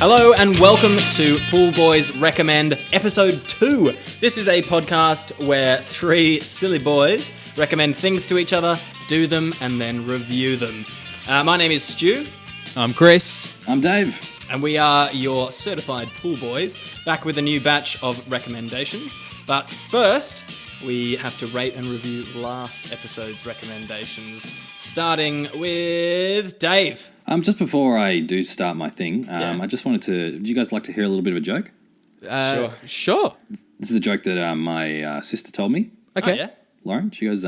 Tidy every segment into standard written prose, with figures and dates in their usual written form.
Hello and welcome to Pool Boys Recommend Episode 2. This is a podcast where three silly boys recommend things to each other, do them, and then review them. My name is Stu. I'm Chris. I'm Dave. And we are your certified pool boys, back with a new batch of recommendations. But first, we have to rate and review last episode's recommendations, starting with Dave. Just before I do start my thing, I just wanted to... Would you guys like to hear a little bit of a joke? Sure. This is a joke that my sister told me. Okay. Oh, yeah? Lauren, she goes,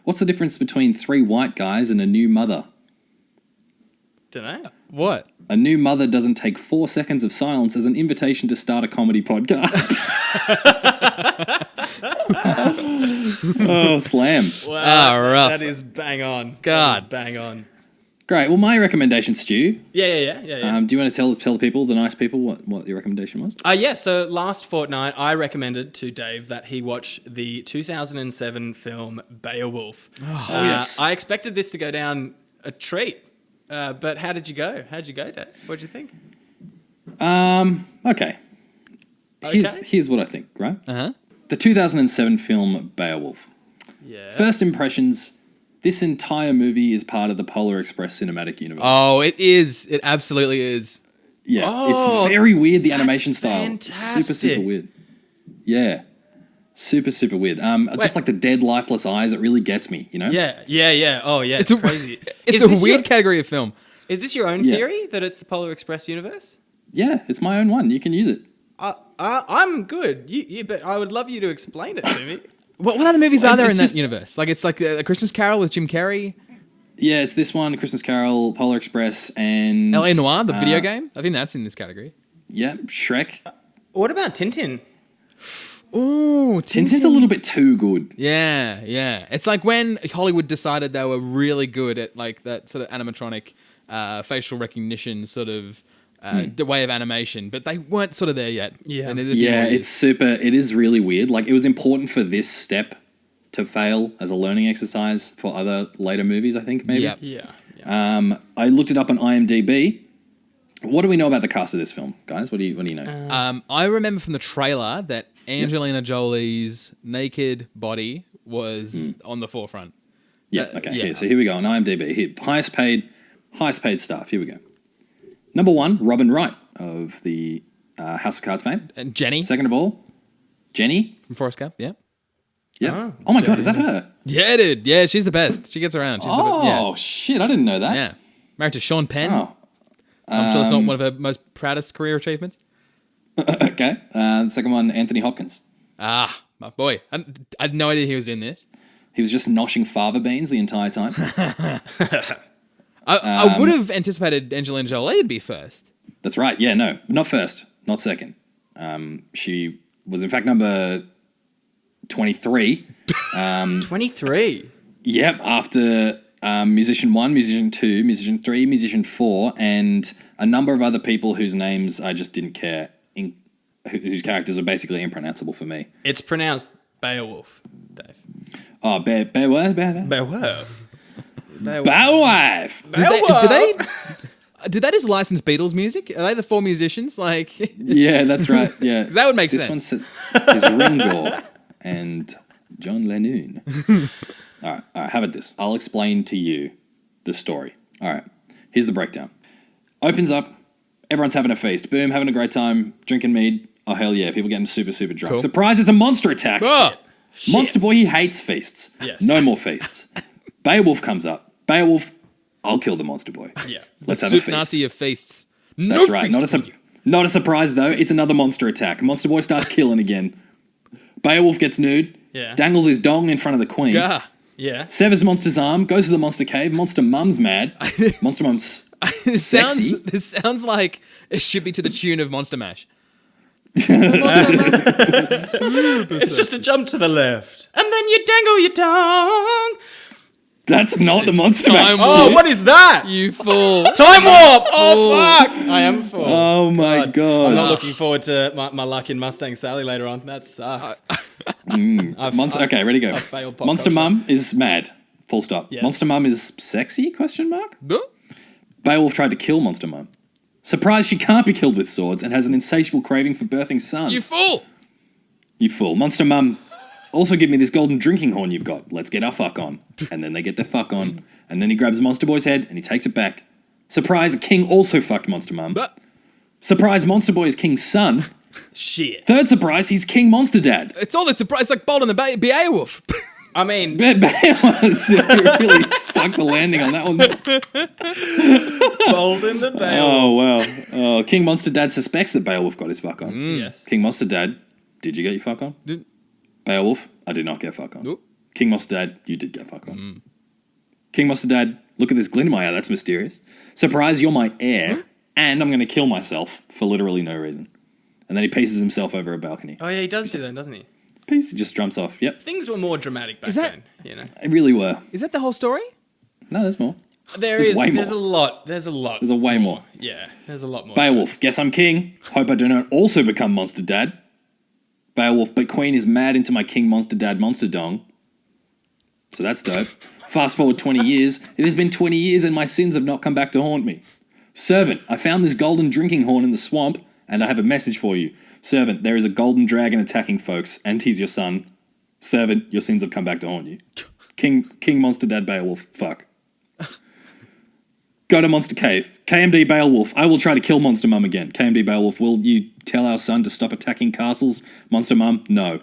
what's the difference between three white guys and a new mother? Dunno. What? A new mother doesn't take 4 seconds of silence as an invitation to start a comedy podcast. Oh, slam. Wow, rough. that is bang on. God. That is bang on. Great. Well, my recommendation, Stu. Yeah. Do you want to tell the people, the nice people, what your recommendation was? So last fortnight, I recommended to Dave that he watch the 2007 film Beowulf. Oh, yes. I expected this to go down a treat, but how did you go? How'd you go, Dave? What'd you think? Okay. Here's what I think, right? Uh-huh. The 2007 film Beowulf. Yeah. First impressions, this entire movie is part of the Polar Express cinematic universe. Oh, it is. It absolutely is. Yeah, Oh, it's very weird, the that's animation style. fantastic. It's super weird. Yeah. Super weird. Just like the dead, lifeless eyes, it really gets me, you know? Yeah. Oh, yeah. It's crazy. It's a weird category of film. Is this your own theory that it's the Polar Express universe? Yeah, it's my own one. You can use it. I'm good. But I would love you to explain it to me. What other movies are there it's in just- that universe? Like, it's like A Christmas Carol with Jim Carrey, Yeah, it's this one, Christmas Carol, Polar Express, and... L.A. Noire, the video game. I think that's in this category. Yeah, Shrek. What about Tintin? Ooh, Tintin's a little bit too good. Yeah. It's like when Hollywood decided they were really good at like that sort of animatronic facial recognition sort of way of animation, but they weren't sort of there yet. Yeah. And it It is really weird. Like, it was important for this step to fail as a learning exercise for other later movies, I think, maybe. Yep. Yeah. I looked it up on IMDb. What do we know about the cast of this film, guys? What do you know? I remember from the trailer that Angelina Jolie's naked body was on the forefront. Okay. So here we go on IMDb. Here, highest paid staff. Here we go. Number 1, Robin Wright of the House of Cards fame. And Jenny Second of all, Jenny. from Forrest Gump, yeah. Yeah. Oh my God, is that her? Yeah, dude. Yeah, she's the best. She gets around. She's Shit! I didn't know that. yeah. Married to Sean Penn. Oh. I'm sure it's not one of her most proudest career achievements. Okay. The second one, Anthony Hopkins. Ah, my boy. I had no idea he was in this. He was just noshing fava beans the entire time. I would have anticipated Angelina Jolie would be first. That's right. Yeah, no, not first, not second. She was in fact number 23. 23. Yep, after Musician 1, Musician 2, Musician 3, Musician 4, and a number of other people whose names I just didn't care, whose characters are basically impronounceable for me. It's pronounced Beowulf, Dave. Oh, Beowulf. Beowulf. Beowulf. Did they just license Beatles music? Are they the four musicians? Like, Yeah, that's right. Yeah, that would make this sense. This one is Ringo and John Lennon. All right, how about this? I'll explain to you the story. All right, here's the breakdown. Opens up, everyone's having a feast. Boom, having a great time, drinking mead. Oh, hell yeah, people getting super drunk. Cool. Surprise, it's a monster attack. Oh, Monster Boy, he hates feasts. Yes. No more feasts. Beowulf comes up. Beowulf, I'll kill the Monster Boy. Yeah. Let's have a feast. Nazi of feasts. That's right. Feast Not a surprise, though. It's another monster attack. Monster Boy starts killing again. Beowulf gets nude. Yeah. Dangles his dong in front of the queen. Gah. Yeah. Severs Monster's arm. Goes to the monster cave. Monster Mum's mad. Monster Mum's sexy. This sounds like it should be to the tune of Monster Mash. It's just a jump to the left. And then you dangle your tongue. That's not the Monster Mash. Oh, what is that? You fool. Time warp! Oh, fuck! I am full. Oh my god. I'm not looking forward to my luck in Mustang Sally later on. That sucks. Okay, ready to go. I failed pop Monster culture. Mum is mad. Full stop. Yes. Monster Mum is sexy? Question mark. No. Beowulf tried to kill Monster Mum. Surprised she can't be killed with swords and has an insatiable craving for birthing sons. You fool! You fool. Monster Mum, also give me this golden drinking horn you've got. Let's get our fuck on. And then they get their fuck on. And then he grabs Monster Boy's head and he takes it back. Surprise, the king also fucked Monster Mum. But Surprise, Monster Boy is King's son. Shit. Third surprise, he's King Monster Dad. it's all that surprise. It's like Bold and the Beowulf. I mean, Beowulf really stuck the landing on that one. Bold in the Bagel. Oh, wow. Oh, King Monster Dad suspects that Beowulf got his fuck on. Yes. King Monster Dad, did you get your fuck on? Didn't- Beowulf, I did not get fuck on. Nope. King Monster Dad, you did get fuck on. King Monster Dad, look at this glint in my eye, that's mysterious. Surprise, you're my heir, and I'm going to kill myself for literally no reason. And then he pieces himself over a balcony. Oh yeah, he does do that, doesn't he? Piece, he just jumps off. Yep, Things were more dramatic back Is that- then. You know, they really were. Is that the whole story? No, there's more. there's way There's more. a lot. There's a lot. There's a way more. Yeah, there's a lot more. Beowulf, guess I'm king. Hope I do not also become Monster Dad. Beowulf, but Queen is mad into my King Monster Dad monster dong. So that's dope. Fast forward 20 years. It has been 20 years and my sins have not come back to haunt me. Servant, I found this golden drinking horn in the swamp and I have a message for you. Servant, there is a golden dragon attacking folks and he's your son. Servant, your sins have come back to haunt you. King Monster Dad Beowulf, fuck. Go to Monster Cave. KMD Beowulf, I will try to kill Monster Mum again. KMD Beowulf, will you tell our son to stop attacking castles? Monster Mum, no.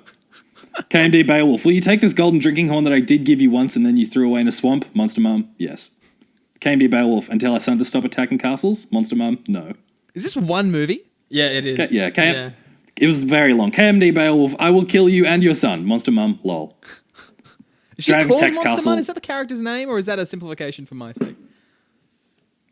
KMD Beowulf, will you take this golden drinking horn that I did give you once and then you threw away in a swamp? Monster Mum, yes. KMD Beowulf, and tell our son to stop attacking castles? Monster Mum, no. Is this one movie? Yeah, it is. Yeah. It was very long. KMD Beowulf, I will kill you and your son. Monster Mum, lol. Is she Dragon called Text Monster Castle. Mum? Is that the character's name, or is that a simplification for my sake?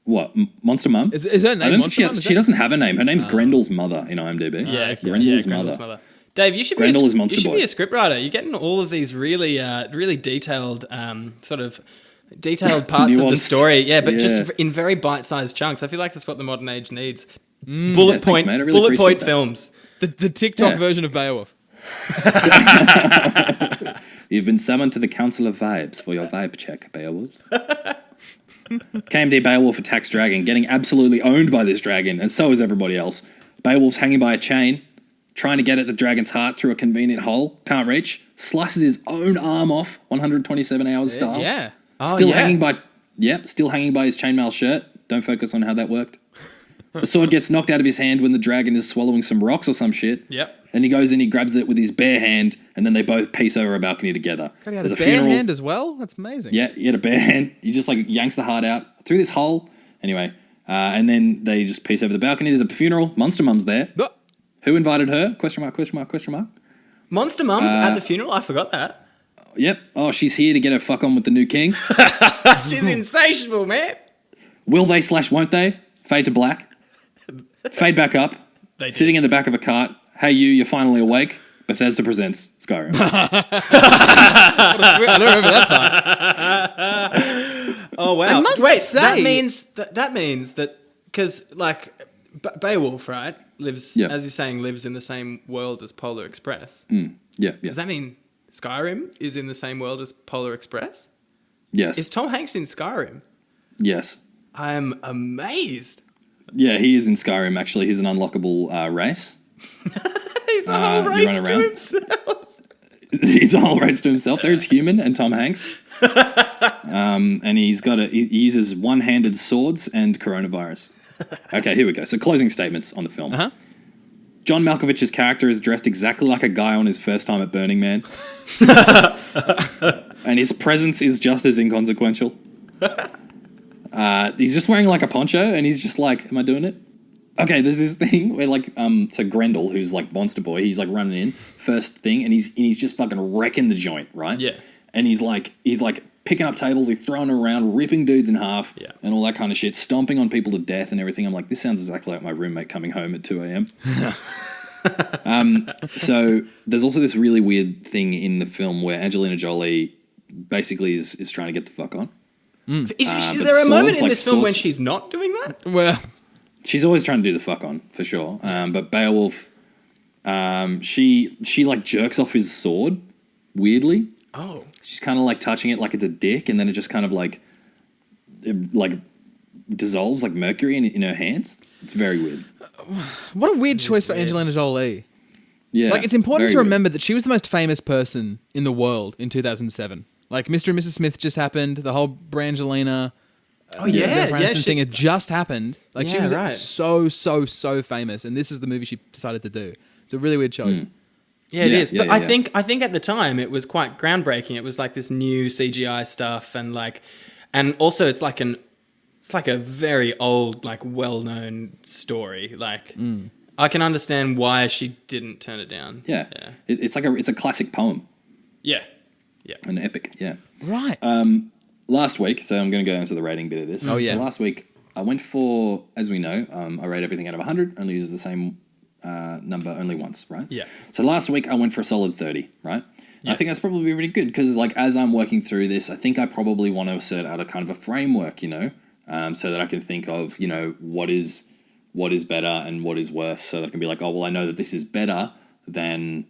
What, Monster Mum? Is her I name don't think Monster Mum? she doesn't have a name. Her name's Grendel's mother in IMDb. Yeah, Grendel's Grendel's mother. Dave, you should Grendel be is a, Monster you should Boy. be a scriptwriter. You're getting all of these really, really detailed, sort of detailed parts of the Nuanced. story. Yeah, but just Yeah. in very bite-sized chunks. I feel like that's what the modern age needs. Yeah, Bullet thanks, mate. I really bullet point appreciate that. films. The TikTok Yeah. version of Beowulf. You've been summoned to the Council of Vibes for your vibe check, Beowulf. KMD Beowulf attacks dragon, getting absolutely owned by this dragon, and so is everybody else. Beowulf's hanging by a chain, trying to get at the dragon's heart through a convenient hole, can't reach, slices his own arm off, 127 hours style. Yeah. Still hanging by his chainmail shirt. Don't focus on how that worked. The sword gets knocked out of his hand when the dragon is swallowing some rocks or some shit. Yep. And he goes in, he grabs it with his bare hand, and then they both piece over a balcony together. God, he had There's a bare hand as well? That's amazing. Yeah, he had a bare hand. He just like yanks the heart out through this hole. Anyway, and then they just piece over the balcony. There's a funeral. Monster Mum's there. Oh, Who invited her? Question mark, question mark, question mark. Monster Mum's at the funeral? I forgot that. Yep. Oh, she's here to get her fuck on with the new king. She's insatiable, man. Will they / won't they? Fade to black. Fade back up. They did. Sitting in the back of a cart. Hey, you're finally awake. Bethesda presents Skyrim. I don't remember that part. Oh wow! I must Wait, say- that means that because like Beowulf, right, lives Yeah. as you're saying, lives in the same world as Polar Express. Yeah. Does that mean Skyrim is in the same world as Polar Express? Yes. Is Tom Hanks in Skyrim? Yes. I am amazed. Yeah, he is in Skyrim, actually. He's an unlockable race. He's a whole you race run to around. himself. He's a whole race to himself. There's Human and Tom Hanks. And he uses one-handed swords and coronavirus. Okay, here we go. So closing statements on the film. Uh-huh. John Malkovich's character is dressed exactly like a guy on his first time at Burning Man. And his presence is just as inconsequential. He's just wearing like a poncho and he's just like, am I doing it? Okay, there's this thing where like, so Grendel, who's like Monster Boy, he's like running in first thing and he's just fucking wrecking the joint, right? Yeah. And he's like picking up tables, he's throwing them around, ripping dudes in half, Yeah. and all that kind of shit, stomping on people to death and everything. I'm like, this sounds exactly like my roommate coming home at 2 a.m. So there's also this really weird thing in the film where Angelina Jolie basically is trying to get the fuck on. Is but there a moment swords, in like this film when swords- she's not doing that? Well, She's always trying to do the fuck on, for sure. But Beowulf, she like jerks off his sword, weirdly. Oh. She's kind of like touching it like it's a dick, and then it just kind of like dissolves like mercury in her hands. It's very weird. What a weird choice for weird. Angelina Jolie. Yeah, Like, it's important very to weird. remember that she was the most famous person in the world in 2007. Like, Mr. and Mrs. Smith just happened. The whole Brangelina Oh yeah, Jennifer yeah. Aniston thing had just happened. Like, she Yeah, was right. so famous, and this is the movie she decided to do. It's a really weird choice. Yeah, it Yeah, is. yeah, But yeah, yeah. I think at the time it was quite groundbreaking. It was like this new CGI stuff, and also it's like a very old, like well-known story. Like I can understand why she didn't turn it down. Yeah, Yeah. it's a classic poem, Yeah. an epic. Yeah. Right. Last week, so I'm going to go into the rating bit of this. Oh, yeah. So last week I went for, as we know, I rate everything out of 100. Only uses the same number only once, right? Yeah. So last week I went for a solid 30, right? I think that's probably really good because, like, as I'm working through this, I think I probably want to set out a kind of a framework, so that I can think of, what is better and what is worse, so that I can be like, oh, well, I know that this is better than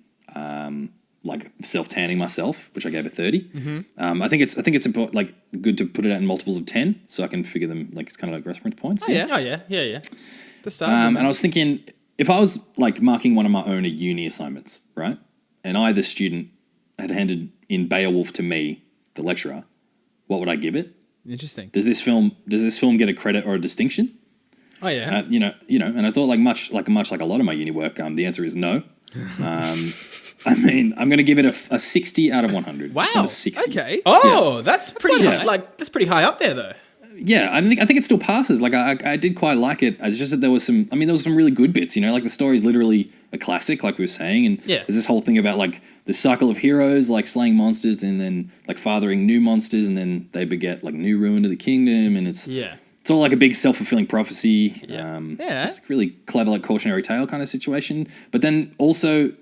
like self-tanning myself, which I gave a 30. I think it's important, like, good to put it out in multiples of 10, so I can figure them, like, it's kind of like reference points. yeah. Oh yeah. Yeah. Yeah. To start And I was thinking, if I was, like, marking one of my own uni assignments, right, and I, the student, had handed in Beowulf to me, the lecturer, what would I give it? Interesting. Does this film get a credit or a distinction? Oh yeah. And I thought, like, much like a lot of my uni work, the answer is no. I mean, I'm going to give it a 60 out of 100. Wow. It's not a 60. Okay. Oh, that's pretty quite high, high. that's pretty high up there though. Yeah, I think it still passes. Like, I did quite like it. It's just that there was some really good bits, like the story's literally a classic, like we were saying. And Yeah. there's this whole thing about, like, the cycle of heroes, like, slaying monsters and then, like, fathering new monsters, and then they beget, like, new ruin to the kingdom. And it's all like a big self-fulfilling prophecy. Yeah. It's really clever, like, cautionary tale kind of situation. But then also,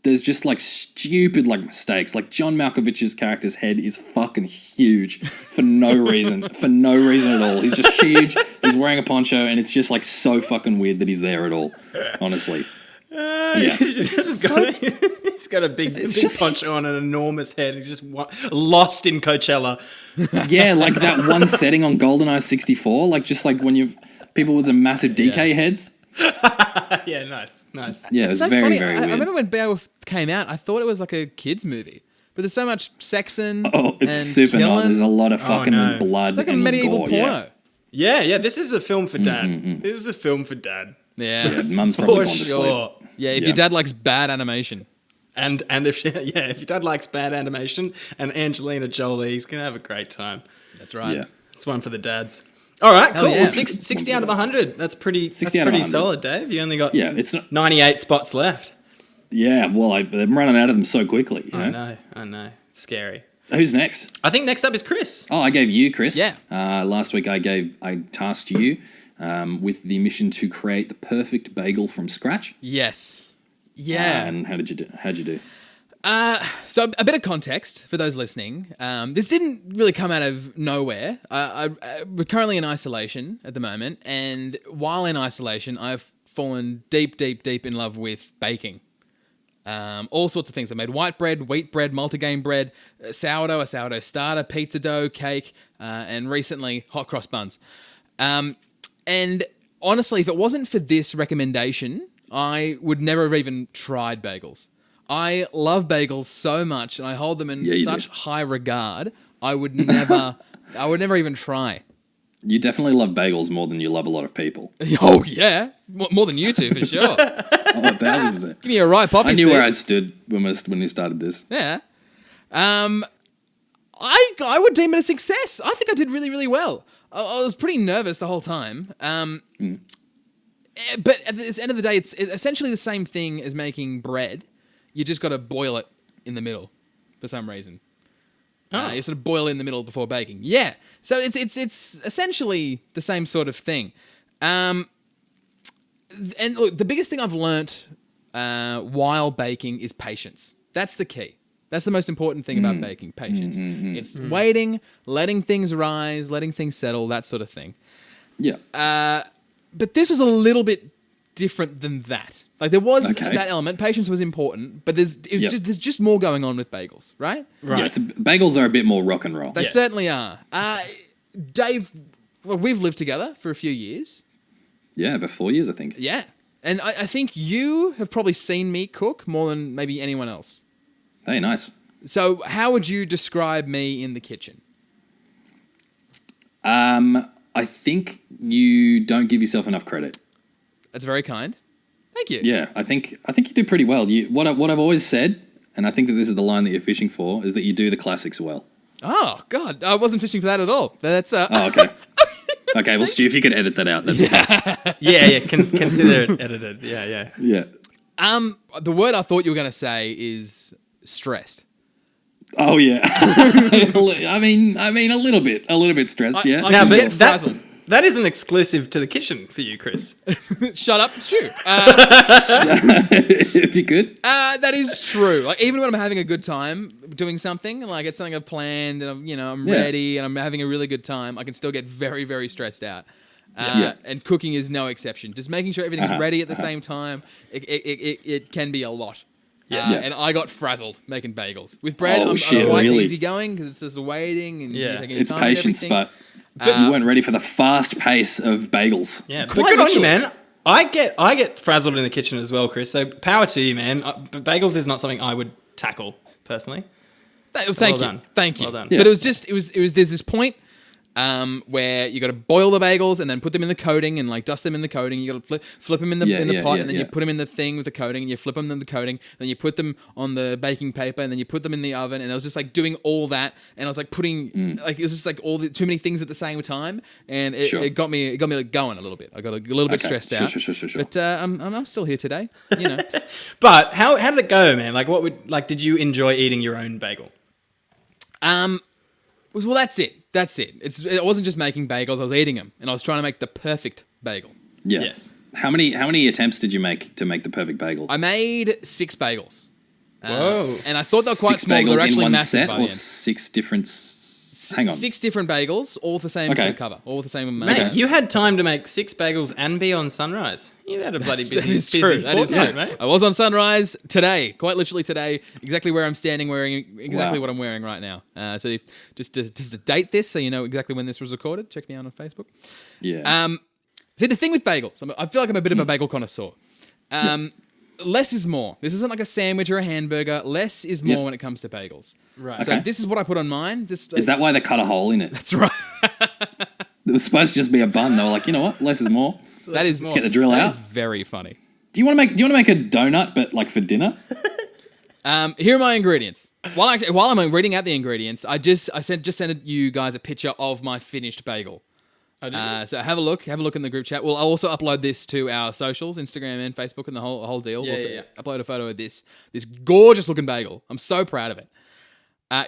there's just, like, stupid, like, mistakes. Like, John Malkovich's character's head is fucking huge for no reason. For no reason at all. He's just huge. He's wearing a poncho, and it's just, like, so fucking weird that he's there at all. Honestly. Yeah. He's got a big just- poncho on an enormous head. He's just lost in Coachella. Yeah, like that one setting on GoldenEye 64. Like, just like when you've people with the massive DK heads. Yeah, nice. Yeah, It's it's so very, funny. very I weird. remember when Beowulf came out, I thought it was like a kids movie, but there's so much sexing. Oh, it's and super killing. not. There's a lot of fucking no. blood It's like a and medieval gore. porno. Yeah. This is a film for dad. This is a film for dad. Yeah. Yeah, Mum's probably For gone to sure. sleep. Yeah, if Yeah. your dad likes bad animation. And if if your dad likes bad animation and Angelina Jolie, he's gonna have a great time. That's right. Yeah. It's one for the dads. All right, Hell cool. yeah. 60 out of 100. That's pretty. 60 out of 100. Solid, Dave. You only got Yeah, it's not. 98 spots left. Yeah, well, I'm running out of them so quickly. You know? I know. It's scary. Who's next? I think next up is Chris. Oh, I gave you, Chris. Yeah. Last week I tasked you with the mission to create the perfect bagel from scratch. Yes. Yeah. And how'd you do? So a bit of context for those listening. This didn't really come out of nowhere. We're currently in isolation at the moment, and while in isolation, I've fallen deep in love with baking. All sorts of things. I made white bread, wheat bread, multigrain bread, sourdough, a sourdough starter, pizza dough, cake, and recently hot cross buns. And honestly, if it wasn't for this recommendation, I would never have even tried bagels. I love bagels so much, and I hold them in Yeah, you such do. high regard. I would never even try. You definitely love bagels more than you love a lot of people. Oh yeah, more than you two for sure. Oh, 1,000%. Give me a right poppy I knew seed. where I stood when we started this. Yeah. I would deem it a success. I think I did really well. I was pretty nervous the whole time. But at the end of the day, it's essentially the same thing as making bread. You just got to boil it in the middle for some reason. You sort of boil it in the middle before baking. Yeah. So it's essentially the same sort of thing. And look, the biggest thing I've learnt while baking is patience. That's the key. That's the most important thing about baking, patience. It's waiting, letting things rise, letting things settle, that sort of thing. Yeah. But this was a little bit different than that. Like there was Okay. that element, patience was important, but there's just more going on with bagels, right? Yeah, bagels are a bit more rock and roll. They certainly are. Dave, well, we've lived together for a few years. Yeah, about 4 years, I think. Yeah. And I think you have probably seen me cook more than maybe anyone else. Hey, nice. So how would you describe me in the kitchen? I think you don't give yourself enough credit. That's very kind. Thank you. Yeah, I think you do pretty well. What I've always said, and I think that this is the line that you're fishing for, is that you do the classics well. Oh, God. I wasn't fishing for that at all. That's Oh, okay. Okay, well, Stu, if you could edit that out. Yeah. Consider it edited. Yeah. Yeah. the word I thought you were going to say is stressed. Oh, yeah. I mean, a little bit stressed, yeah. I Now, can but get frazzled. that isn't exclusive to the kitchen for you, Chris. Shut up, Stu. If you could. That is true. Like even when I'm having a good time doing something, like it's something I've planned and I'm ready and I'm having a really good time, I can still get very, very stressed out. And cooking is no exception. Just making sure everything's ready at the same time, it can be a lot. Yes. And I got frazzled making bagels. With bread, I'm quite really? easy going because it's just the waiting and taking your It's time patience, and everything. but you weren't ready for the fast pace of bagels. Yeah, but Quite good on you, literally. man. I get frazzled in the kitchen as well, Chris. So power to you, man. But bagels is not something I would tackle personally. Thank you. Well done. Yeah. But there's this point where you got to boil the bagels and then put them in the coating and like dust them in the coating. You got to flip them in the pot and then you put them in the thing with the coating and you flip them in the coating. Then you put them on the baking paper and then you put them in the oven. And I was just like doing all that and I was like putting like it was just like too many things at the same time and it got me like going a little bit. I got a little bit stressed out. Sure. But I'm still here today. You know. But how did it go, man? Like, did you enjoy eating your own bagel? Well, that's it. It wasn't just making bagels. I was eating them, and I was trying to make the perfect bagel. Yeah. Yes. How many attempts did you make to make the perfect bagel? I made 6 bagels. Whoa. And I thought they were quite 6 small, but bagels they're actually in one massive set by the or end. 6 different... Hang on. 6 different bagels, all with the same Okay. set cover, all with the same Mate, amount. you had time to make 6 bagels and be on Sunrise. You had a bloody That busy, is busy true. That is fortnight, true. mate. I was on Sunrise today, quite literally today, exactly where I'm standing, wearing exactly Wow. what I'm wearing right now. So just to date this, so you know exactly when this was recorded, check me out on Facebook. Yeah. See, the thing with bagels, I feel like I'm a bit of a bagel connoisseur. Less is more. This isn't like a sandwich or a hamburger. Less is more when it comes to bagels. Right. So this is what I put on mine. Is that why they cut a hole in it? That's right. It was supposed to just be a bun. They were like, you know what? Less is more. That is Let's get the drill that out. is very funny. Do you want to make a donut, but like for dinner? Here are my ingredients. While I'm reading out the ingredients, I just sent you guys a picture of my finished bagel. So have a look in the group chat. I'll also upload this to our socials, Instagram and Facebook, and the whole deal. Yeah, Also yeah. upload a photo of this gorgeous looking bagel. I'm so proud of it.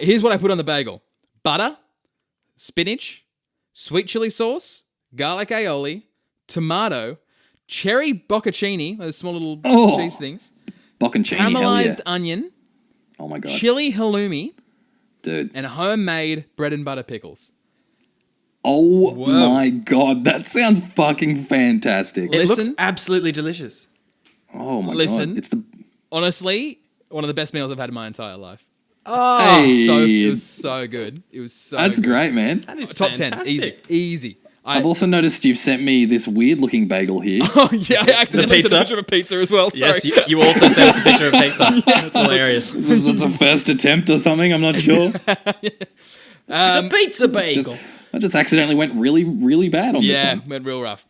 Here's what I put on the bagel: butter, spinach, sweet chili sauce, garlic aioli, tomato, cherry bocconcini, those small little cheese things, Bocconcini, hell caramelized yeah. onion, Oh my God. chili halloumi, Dude. and homemade bread and butter pickles. Oh Whoa. my God. That sounds fucking fantastic. It looks Listen. absolutely delicious. Oh my Listen. God. It's the... Honestly, one of the best meals I've had in my entire life. Hey. It was so good. It was so That's good. great, man. That is Top fantastic. 10, easy. I've also noticed you've sent me this weird looking bagel here. Oh yeah, I accidentally sent pizza? a picture of a pizza as well. Sorry. Yes, you also sent us a picture of pizza. That's hilarious. This is a first attempt or something, I'm not sure. It's a pizza bagel. I just accidentally went really, really bad on this Yeah, one. went real rough.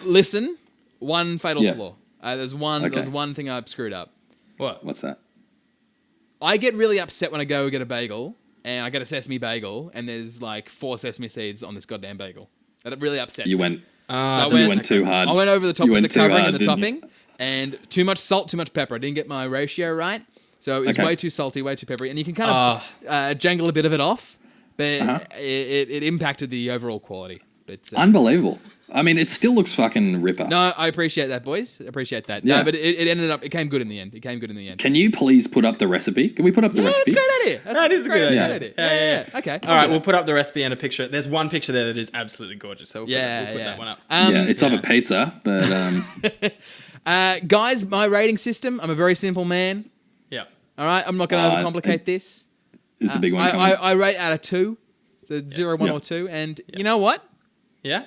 Listen, one fatal Yeah. flaw. There's one thing I screwed up. What? What's that? I get really upset when I go get a bagel and I get a sesame bagel and there's like 4 sesame seeds on this goddamn bagel. That really upsets You me. went, I you went too hard. I went over the top You with the went too covering hard, and the didn't you? topping, and too much salt, too much pepper. I didn't get my ratio right, so it was Okay. way too salty, way too peppery, and you can kind of jangle a bit of it off, but it impacted the overall quality. But Unbelievable. I mean, it still looks fucking ripper. no, I appreciate that, boys. I appreciate that. Yeah. No, but it ended up. It came good in the end. Can you please put up the recipe? Can we put up the Yeah, that's recipe? a great idea. That is a good that's idea. Yeah. Okay. All right, we'll put up the recipe and a picture. There's one picture there that is absolutely gorgeous, so we'll put that one up. Yeah, it's of a pizza, but Guys, my rating system. I'm a very simple man. Yeah. All right, I'm not going to overcomplicate this. is the big one coming? I rate out of 2, so 0, 1, Yep. or 2, and you know what? Yeah?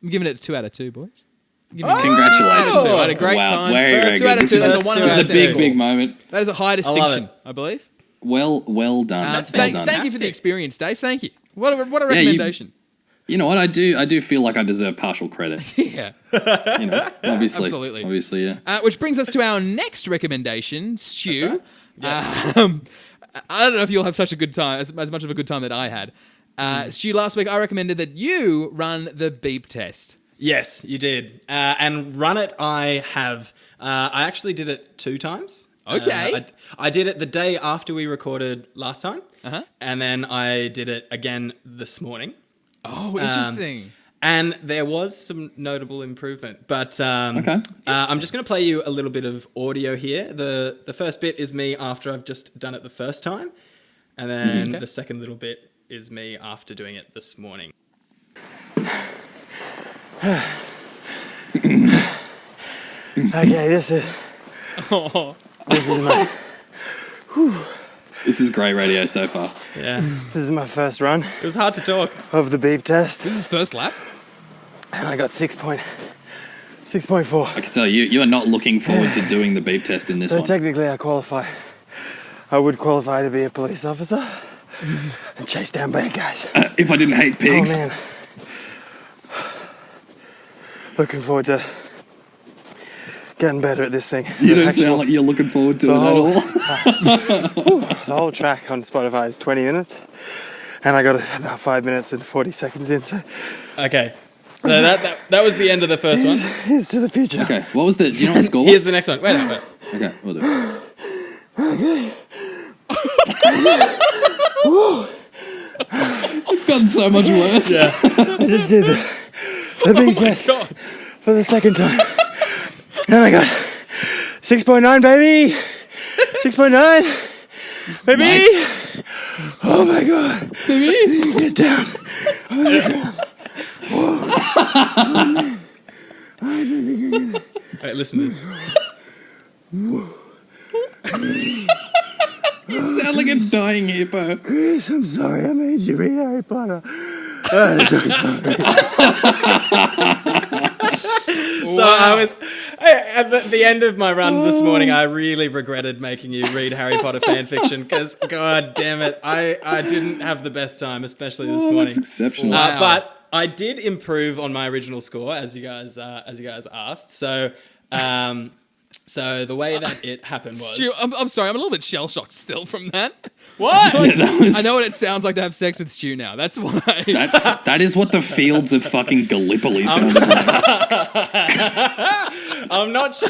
I'm giving it a 2 out of 2, boys. Congratulations. I had a great time. Very, First very 2 out good. of 2. That's a This 1 is out This of is a 10 big, score. big moment. That is a high distinction, it. I believe. Well done. That's well done. Thank you for the experience, Dave. Thank you. What a Yeah, recommendation. You know what? I do feel like I deserve partial credit. Yeah. Obviously. Absolutely. Obviously, yeah. Which brings us to our next recommendation, Stu. Yes. I don't know if you'll have such a good time, as much of a good time that I had. Stu, last week I recommended that you run the beep test. Yes, you did. And run it I have. I actually did it 2 times. Okay. I did it the day after we recorded last time. Uh-huh. And then I did it again this morning. Oh, interesting. And there was some notable improvement. But Okay. I'm just going to play you a little bit of audio here. The first bit is me after I've just done it the first time. And then Okay. the second little bit is me after doing it this morning. Okay, this is my This is great radio so far. Yeah. this is my first run It was hard to talk. of the beep test, This is first lap. and I got 6.4. I can tell you are not looking forward to doing the beep test in this So one. technically, I would qualify to be a police officer and chase down bad guys. If I didn't hate Oh pigs. man, looking forward to getting better at this thing. You don't sound like you're looking forward to it at all. The whole track on Spotify is 20 minutes, and I got about 5 minutes and 40 seconds in. So Okay. So that was the end of the first one. here's to the future. Okay, what was the... Do you know what the score Here's was? the next one. Wait. Okay, we'll do it. It's gotten so much worse. Yeah. I just did the beep test God. for the second time, and I got 6.9, baby. 6.9, baby. Nice. Oh my god, baby. Get down. Wait, listen to this. You sound like a dying hippo. Chris, I'm sorry I made you read Harry Potter. I'm so sorry. So I was at the end of my run this morning. I really regretted making you read Harry Potter fan fiction because, god damn it, I didn't have the best time, especially this morning. That's exceptional. Wow. But I did improve on my original score, as you guys asked. So, so the way that it happened was Stu, I'm sorry, I'm a little bit shell shocked still from that. what? I know what it sounds like to have sex with Stu now. That's why. That is what the fields of fucking Gallipoli sounded like. I'm not sure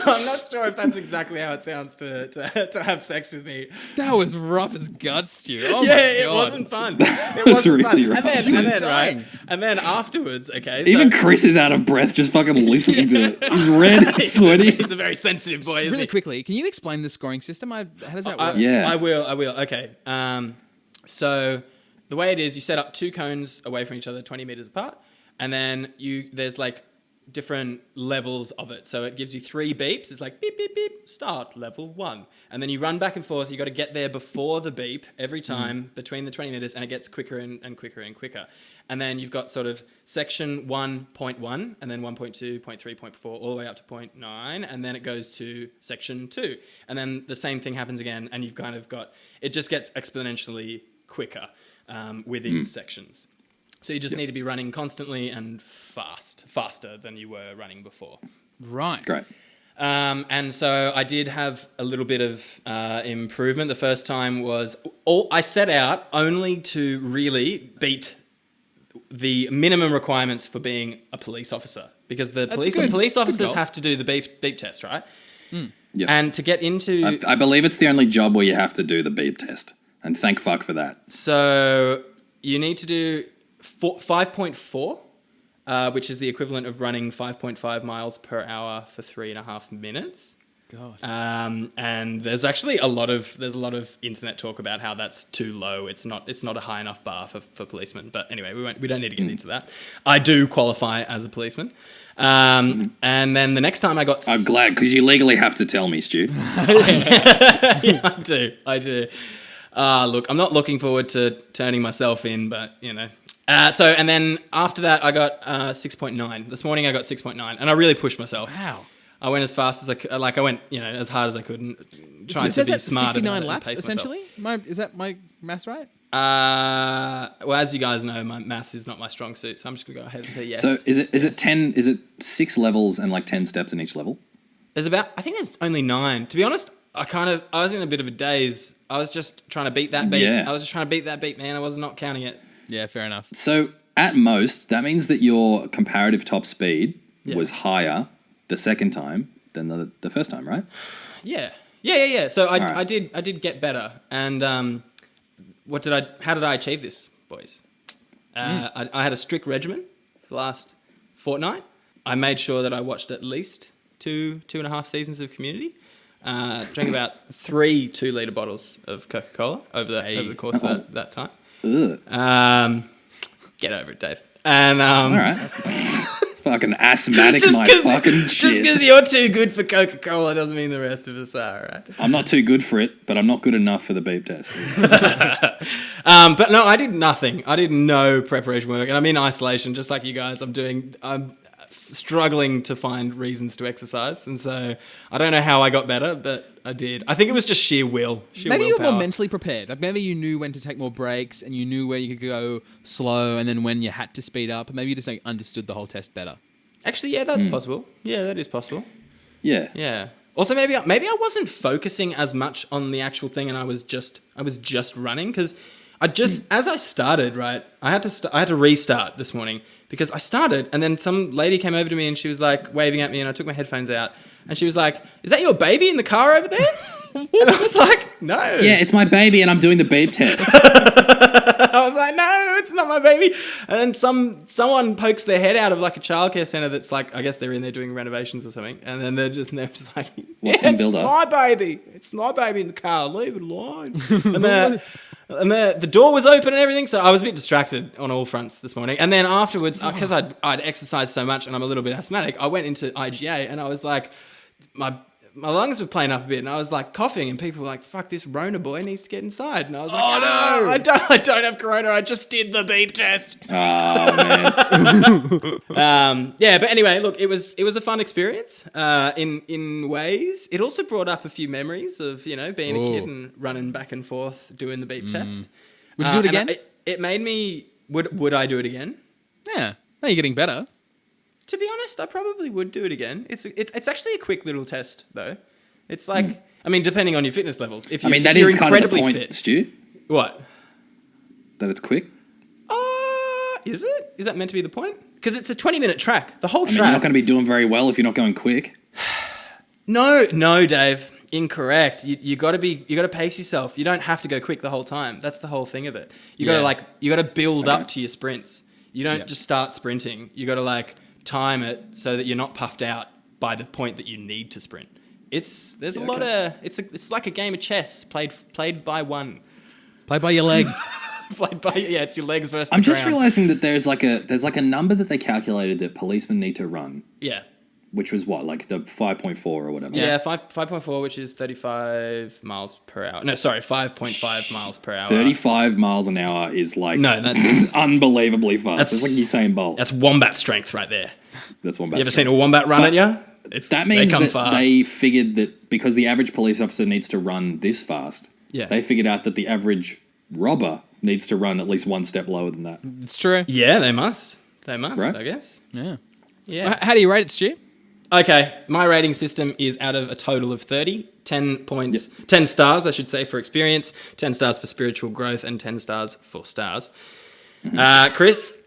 if that's exactly how it sounds to have sex with me. That was rough as guts, Stu. Oh Yeah, my it God. wasn't fun. It wasn't really fun. rough. And You then were dying. right, and then afterwards, okay. So Even Chris is out of breath just fucking listening to it. He's red, he's sweaty. he's a very sensitive boy, isn't Really he? quickly, can you explain the scoring system? How does that work? Yeah. I will. Okay. So the way it is, you set up 2 cones away from each other, 20 meters apart, and then there's like different levels of it. So it gives you 3 beeps. It's like beep, beep, beep, start level 1. And then you run back and forth. You got to get there before the beep every time between the 20 meters, and it gets quicker and quicker and quicker. And then you've got sort of section 1.1, and then 1.2, 0.3, 0.4, all the way up to 0.9, and then it goes to section 2. And then the same thing happens again, and you've kind of got, it just gets exponentially quicker within sections. So you just need to be running constantly and faster than you were running before. Right. Great. And so I did have a little bit of improvement. The first time was, I set out only to really beat the minimum requirements for being a police officer, because the police officers goal. have to do the beep test, right? Yep. And to get into... I believe it's the only job where you have to do the beep test. And thank fuck for that. So you need to do 5.4, which is the equivalent of running 5.5 miles per hour for 3.5 minutes. God. And there's actually a lot of internet talk about how that's too low. It's not a high enough bar for policemen. But anyway, we don't need to get into that. I do qualify as a policeman. And then the next time I got... I'm glad, because you legally have to tell me, Stu. Yeah, I do. Look, I'm not looking forward to turning myself in, but, you know, And then after that, I got 6.9. This morning, I got 6.9, and I really pushed myself. Wow. I went as fast as I could. Like I went, as hard as I could, and trying So to be that's smart 69 about it and laps, pace essentially? Is that my maths right? Well, as you guys know, my maths is not my strong suit, so I'm just gonna go ahead and say yes. So is it 10? Is it 6 levels and like 10 steps in each level? I think there's only 9. To be honest, I was in a bit of a daze. I was just trying to beat that beat. Yeah. I was just trying to beat that beat, man. I was not counting it. Yeah, fair enough. So at most, that means that your comparative top speed Yeah. was higher the second time than the first time, right? Yeah. So I did get better. And how did I achieve this, boys? I had a strict regimen for the last fortnight. I made sure that I watched at least 2.5 seasons of Community. Drank about 3 2-litre bottles of Coca-Cola over the course of that time. Ugh. Get over it, Dave. And All right. Fucking asthmatic, just fucking shit. Just because you're too good for Coca-Cola doesn't mean the rest of us are, right? I'm not too good for it, but I'm not good enough for the beep test. But no, I did nothing. I did no preparation work, and I'm in isolation, just like you guys. I'm struggling to find reasons to exercise, and so I don't know how I got better, but I did. I think it was just sheer will. Maybe you were more willpower. mentally prepared. Like maybe you knew when to take more breaks and you knew where you could go slow and then when you had to speed up. Maybe you just understood the whole test better. Actually, yeah, that's possible. Yeah, that is possible. Yeah. Yeah. Also, maybe I wasn't focusing as much on the actual thing, and I was just running because as I started, right, I had to restart this morning because I started, and then some lady came over to me and she was like waving at me, and I took my headphones out, and she was like, "Is that your baby in the car over there?" And I was like, "No." Yeah, it's my baby and I'm doing the beep test. I was like, "No, it's not my baby." And then someone pokes their head out of like a childcare center that's like, I guess they're in there doing renovations or something, and then they're just like, What's some "It's builder?" my baby. It's my baby in the car. Leave it alone." And the door was open and everything, so I was a bit distracted on all fronts this morning. And then afterwards, because I'd exercised so much and I'm a little bit asthmatic, I went into IGA and I was like, my lungs were playing up a bit, and I was like coughing, and people were like, "Fuck, this Rona boy needs to get inside." And I was like, "Oh no, I don't have Corona. I just did the beep test." Oh, man. Yeah, but anyway, look, it was a fun experience. In ways, it also brought up a few memories of being a kid and running back and forth doing the beep test. Would you do it again? It made me. Would I do it again? Yeah. No, you're getting better. To be honest, I probably would do it again. It's actually a quick little test, though. It's like, I mean, depending on your fitness levels. If That you're is kind of the incredibly point, fit, Stu. what? That it's quick. Is it? Is that meant to be the point? Because it's a 20-minute track. The whole I mean, track. you're not going to be doing very well if you're not going quick. No, Dave. Incorrect. You got to pace yourself. You don't have to go quick the whole time. That's the whole thing of it. You got to build up to your sprints. You don't just start sprinting. You got to time it so that you're not puffed out by the point that you need to sprint. It's like a game of chess played by one. Play by your legs. It's your legs versus I'm the just ground. realizing that there's a number that they calculated that policemen need to run, Yeah. which was what, like the 5.4 or whatever. Yeah, 5.4, which is 35 miles per hour. No, sorry, 5.5 miles per hour. 35 miles an hour is like No, that's it's unbelievably fast. It's like Usain Bolt. that's wombat strength right there. That's one bad. You ever seen a wombat run at you? That means they come that fast. they figured that because the average police officer needs to run this fast, they figured out that the average robber needs to run at least one step lower than that. It's true. Yeah, they must. Right? I guess. Yeah. Yeah. Well, how do you rate it, Stu? Okay, my rating system is out of a total of 30. 10 points, 10 stars, I should say, for experience, 10 stars for spiritual growth, and 10 stars for stars. Chris,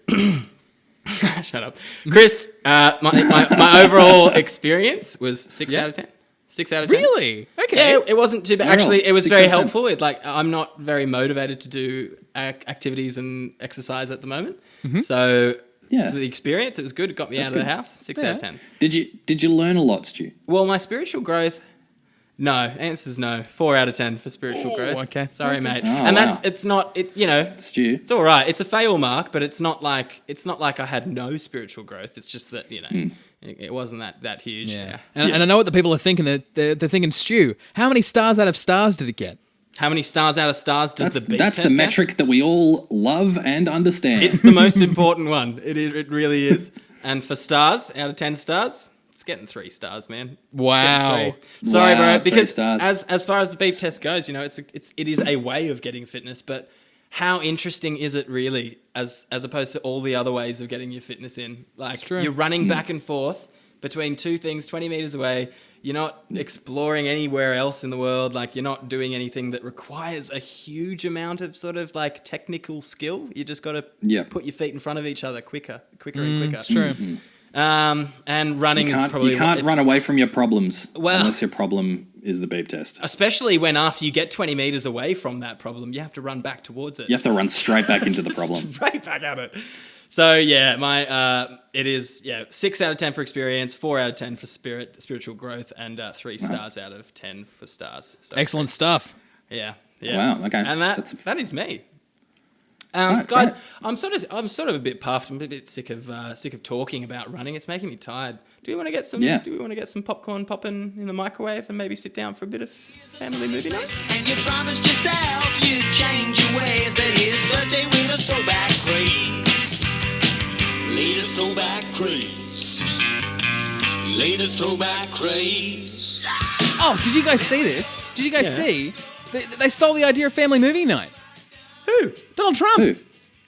shut up. Chris, my overall experience was 6 out of 10. 6 out of 10. Really? Okay. Yeah, it wasn't too bad. Wow. Actually, it was 6 very out of 10. helpful. I'm not very motivated to do activities and exercise at the moment. So for the experience, it was good. It got me out of the house. 6 out of 10. Did you learn a lot, Stu? Well, my spiritual growth, no. Answer's no. 4 out of 10 for spiritual growth. okay. Sorry, mate. Oh, And wow. it's not, Stu? it's all right. It's a fail mark, but it's not like I had no spiritual growth. It's just that, it wasn't that huge. Yeah. And I know what the people are thinking. They're thinking, Stu, how many stars out of stars did it get? How many stars out of stars does the beep That's test the get? metric that we all love and understand. It's the most important one. It really is. And for stars, out of 10 stars, it's getting 3 stars, man. It's Wow. getting 3. Sorry, Wow, bro. 3 Because stars. as far as the beep test goes, you know, it is a way of getting fitness, but how interesting is it really as opposed to all the other ways of getting your fitness in? Like true. you're running back and forth between two things 20 meters away. You're not exploring anywhere else in the world. Like you're not doing anything that requires a huge amount of sort of like technical skill. You just got to put your feet in front of each other quicker and quicker. It's true. And running is probably you can't run away from your problems Well- unless your problem is the beep test. especially when after you get 20 meters away from that problem, you have to run back towards it. You have to run straight back into the problem. Straight back at it. So yeah, it is 6 out of 10 for experience, 4 out of 10 for spiritual growth, and 3 stars out of 10 for stars. So, Excellent stuff. Yeah. Wow, okay. And that is me. Guys, great. I'm sort of a bit puffed. I'm a bit sick of talking about running. It's making me tired. Do we want to get some? Yeah. Do we want to get some popcorn popping in the microwave and maybe sit down for a bit of family movie night? And you promised yourself you'd change your ways, but here's Thursday with a throwback craze. Latest throwback craze. Latest throwback craze. Oh, did you guys see this? Did you guys Yeah. see? They stole the idea of family movie night. Who? Donald Trump. Who?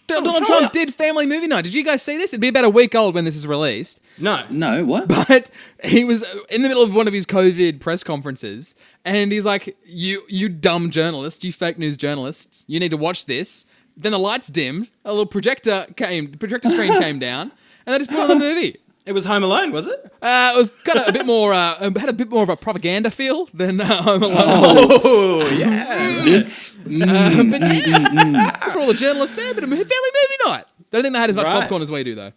Donald Trump did family movie night. Did you guys see this? It'd be about a week old when this is released. No. No, what? But he was in the middle of one of his COVID press conferences, and he's like, "You dumb journalists, you fake news journalists, you need to watch this." Then the lights dimmed, a little projector screen came down, and they just put on the movie. It was Home Alone, was it? It was kind of a bit more, had a bit more of a propaganda feel than Home Alone. Oh yeah. It's But yeah, for all the journalists there, but a family movie night. Don't think they had as much Right. popcorn as we do, though.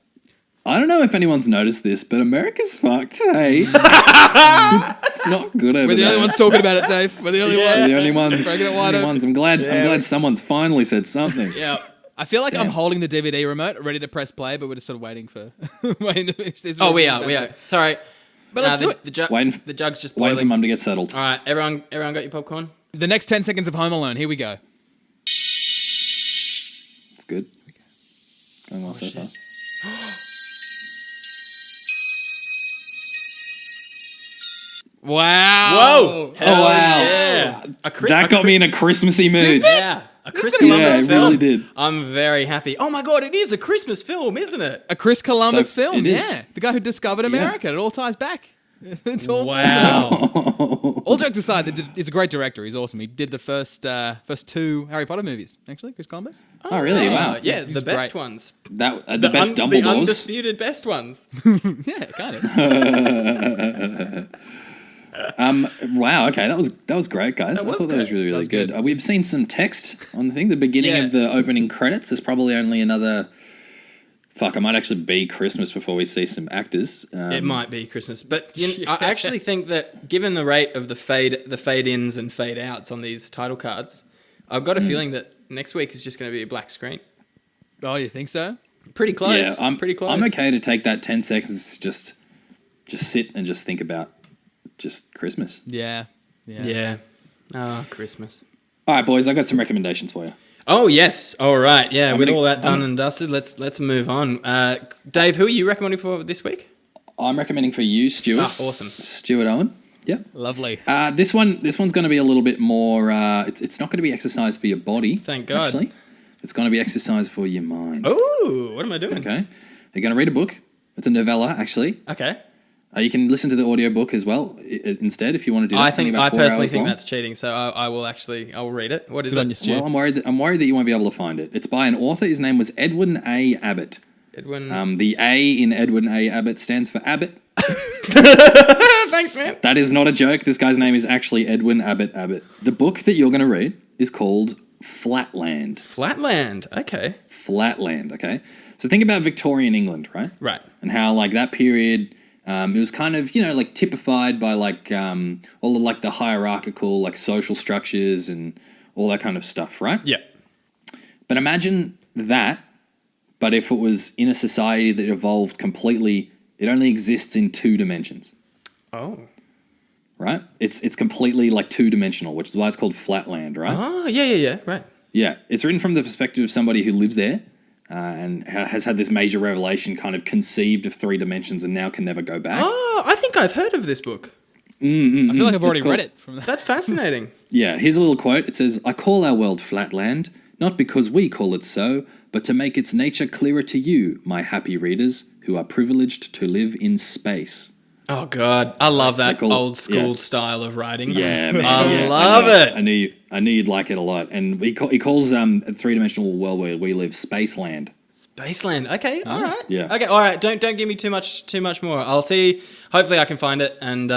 I don't know if anyone's noticed this, but America's fucked, hey? It's not good over We're the there. only ones talking about it, Dave. We're the only We're ones. the only ones. Breaking it wide Only open. ones. I'm glad someone's finally said something. Yeah. I feel like I'm Damn. holding the DVD remote, ready to press play, but we're just sort of waiting for waiting to finish this. Oh, we are. Sorry. But let's do it. The jug's just Waiting for boiling. mum to get settled. All right, everyone got your popcorn? The next 10 seconds of Home Alone. Here we go. It's good. Going well so far. Wow. Whoa! Oh, wow. Yeah. That got me in a Christmassy mood. Yeah. A This Chris is Columbus Yeah, it film. really did. I'm very happy. Oh my god, it is a Christmas film, isn't it? A Chris Columbus So, film. it is. Yeah. The guy who discovered America. It all ties back. It's all Wow. All jokes aside, he's a great director. He's awesome. He did the first 2 Harry Potter movies, actually, Chris Columbus. Oh, really? Wow. Yeah, He's the best great. ones. That the best The Dumbledores. undisputed best ones. Yeah, kind of. Wow. Okay, that was great, guys. was I thought that was great. really was good. good. We've seen some text on the thing. The beginning Yeah. of the opening credits. There's probably only another. Fuck, I might actually be Christmas before we see some actors. It might be Christmas, but I actually think that given the rate of the fade ins and fade outs on these title cards, I've got a feeling that next week is just going to be a black screen. Oh, you think so? Pretty close. Yeah, I'm pretty close. I'm okay to take that 10 seconds. Just sit and just think about just Christmas. Yeah. Yeah. Oh, Christmas. All right, boys. I got some recommendations for you. Oh yes. All right. Yeah. I'm with gonna- all that done I'm- and dusted, let's move on. Dave, who are you recommending for this week? I'm recommending for you, Stuart. Ah, awesome. Stuart Owen. Yep. Lovely. This one's going to be a little bit more. It's not going to be exercise for your body. Thank God. Actually, it's going to be exercise for your mind. Oh, what am I doing? Okay. You're going to read a book. It's a novella, actually. Okay. You can listen to the audiobook as well instead if you want to do that. I It's only think about I 4 personally hours think long. that's cheating. So I will read it. What is Good on it? you, Stu. Well, I'm worried that you won't be able to find it. It's by an author. His name was Edwin A. Abbott. Edwin. The A in Edwin A. Abbott stands for Abbott. Thanks, man. That is not a joke. This guy's name is actually Edwin Abbott Abbott. The book that you're going to read is called Flatland. Flatland. Okay. Flatland, okay? So think about Victorian England, right? Right. And how, like, that period, it was kind of, like, typified by, like, all of, like, the hierarchical, like, social structures and all that kind of stuff, right? Yeah. But imagine that, but if it was in a society that evolved completely, it only exists in 2 dimensions. Oh. right? It's completely like two-dimensional, which is why it's called Flatland, right? Oh, yeah, right. Yeah, it's written from the perspective of somebody who lives there and has had this major revelation, kind of conceived of 3 dimensions and now can never go back. Oh, I think I've heard of this book. I feel like I've already cool. read it. From that. That's fascinating. Yeah, here's a little quote. It says, "I call our world Flatland, not because we call it so, but to make its nature clearer to you, my happy readers, who are privileged to live in space." Oh God, I love that like all- old school yeah. style of writing. Yeah, man. I love it. I knew you'd like it a lot. And he calls a 3-dimensional world where we live Spaceland. Spaceland. Okay, all right. Yeah. Okay, all right. Don't give me too much more. I'll see. Hopefully, I can find it, and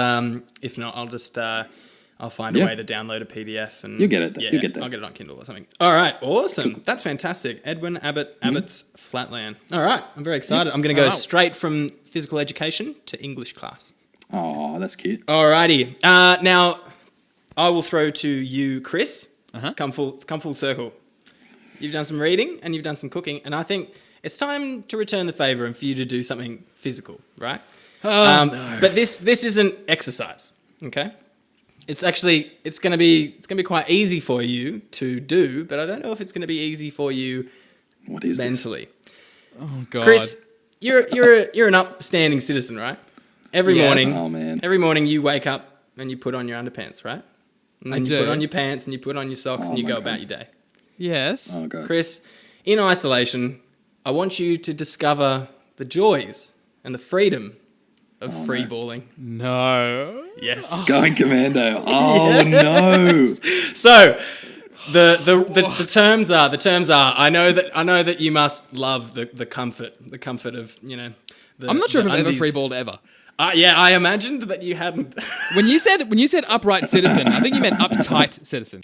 if not, I'll just I'll find a Yeah. way to download a PDF, and You'll get it. Yeah, You'll get there. I'll get it on Kindle or something. All right, awesome. That's fantastic. Edwin Abbott's Flatland. All right, I'm very excited. I'm going to go Wow. straight from physical education to English class. Oh, that's cute. Alrighty. Now, I will throw to you, Chris. Uh-huh. It's come full circle. You've done some reading and you've done some cooking, and I think it's time to return the favour and for you to do something physical, right? No. But this isn't exercise, okay? It's going to be quite easy for you to do, but I don't know if it's going to be easy for you What is this? mentally. Oh God. Chris, you're an upstanding citizen, right? Every Yes. morning, Oh, man. every morning you wake up and you put on your underpants, right? And then I you do. put on your pants and you put on your socks and you my go God. about your day. Yes. Oh, God. Chris, in isolation, I want you to discover the joys and the freedom of free balling. No. Yes. Going commando. Oh, Yes. no. So the terms are. I know that you must love the comfort of I'm not sure if the I've ever undies. freeballed ever. Yeah, I imagined that you hadn't. When you said upright citizen, I think you meant uptight citizen.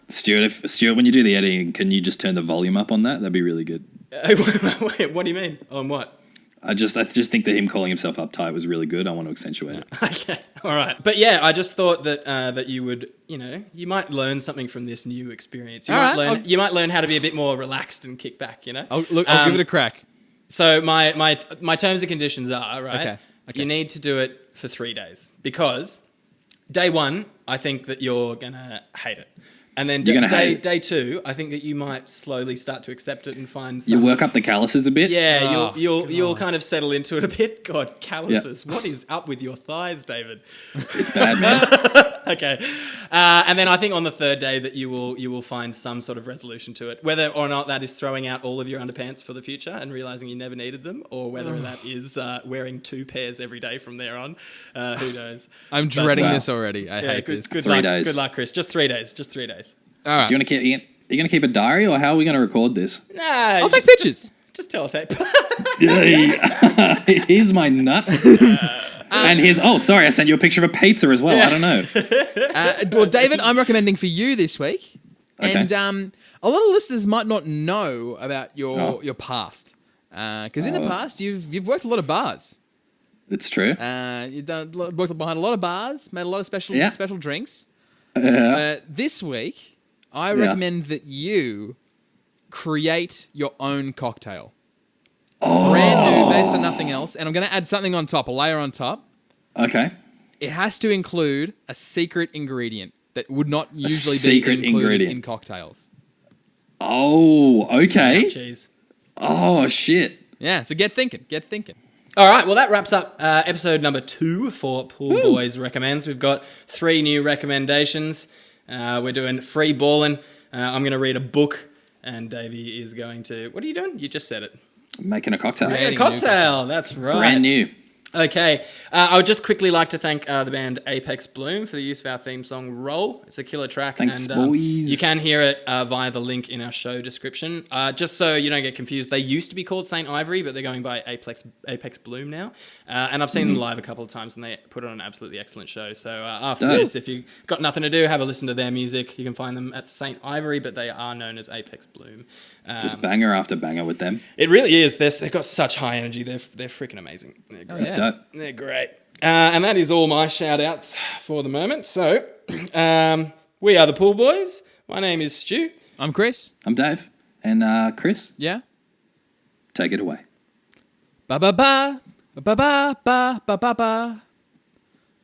Stuart, when you do the editing, can you just turn the volume up on that? That'd be really good. Wait, what do you mean? On what? I just think that him calling himself uptight was really good. I want to accentuate it. Okay, all right. But yeah, I just thought that that you would, you might learn something from this new experience. You All right, you might learn how to be a bit more relaxed and kick back. I'll give it a crack. So my terms and conditions are right. Okay. You need to do it for 3 days because day 1, I think that you're gonna hate it. And then You're gonna hate it. day 2, I think that you might slowly start to accept it and find You some... work up the calluses a bit. Yeah, Oh, you'll kind of settle into it a bit. God, calluses. What is up with your thighs, David? It's bad, man. Okay, and then I think on the 3rd day that you will find some sort of resolution to it, whether or not that is throwing out all of your underpants for the future and realizing you never needed them, or whether that is wearing 2 pairs every day from there on. Who knows? I'm dreading wow. this already. I hate this. Good 3 luck. days. Good luck, Chris. Just 3 days. Just 3 days. All right. Do you want to keep? Are you going to keep a diary, or how are we going to record this? Nah, I'll take pictures. Just tell us how. Here's my nuts. And here's, oh, sorry, I sent you a picture of a pizza as well. I don't know. Well, David, I'm recommending for you this week, Okay. and a lot of listeners might not know about your Oh. your past, because in the past you've worked a lot of bars. It's true. You've worked behind a lot of bars, made a lot of special Yeah. special drinks. Yeah. This week, I recommend that you create your own cocktail. Brand new, based on nothing else. And I'm going to add something on top, a layer on top. Okay. It has to include a secret ingredient that would not usually be secret included ingredient. in cocktails. Oh, okay. Jeez. Oh, shit. Yeah, so get thinking. All right, well, that wraps up episode number 2 for Pool Boys Recommends. We've got 3 new recommendations. We're doing free balling. I'm going to read a book, and Davey is going to... What are you doing? You just said it. Making a cocktail. Right. A cocktail, that's right. Brand new. Okay, I would just quickly like to thank the band Apex Bloom for the use of our theme song Roll. It's a killer track. Thanks, and boys. you can hear it via the link in our show description. Just so you don't get confused, they used to be called St. Ivory, but they're going by Apex Bloom now. And I've seen them live a couple of times, and they put on an absolutely excellent show. So after Dope. this, if you've got nothing to do, have a listen to their music. You can find them at St. Ivory, but they are known as Apex Bloom. Just banger after banger with them. It really is. They've got such high energy. They're freaking amazing. They're great. That's dope. They're great. And that is all my shout outs for the moment. So, we are the Pool Boys. My name is Stu. I'm Chris. I'm Dave. And Chris, Yeah? take it away. Ba ba ba ba ba ba ba ba ba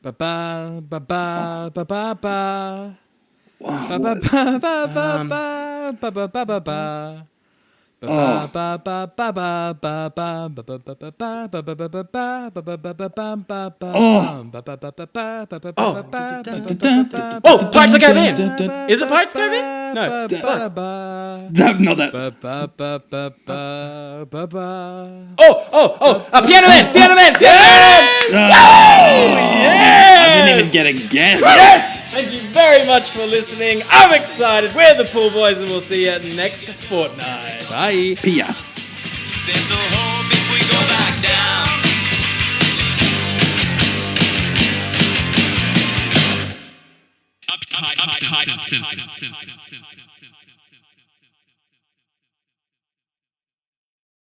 ba ba ba ba ba ba ba ba. Ba ba ba ba ba ba ba ba ba ba ba. Ba ba ba ba ba ba ba ba ba ba ba ba ba ba ba ba ba. Oh, Pirates of the Caribbean! Is it Pirates of the Caribbean? No. Not that. A Piano Man! Piano Man! Piano Man! I didn't even get a guess. Yes! Thank you very much for listening. I'm excited. We're the Pool Boys, and we'll see you next fortnight. Bye. P.S. There's no hope if we go back down. Uptight and sensitive.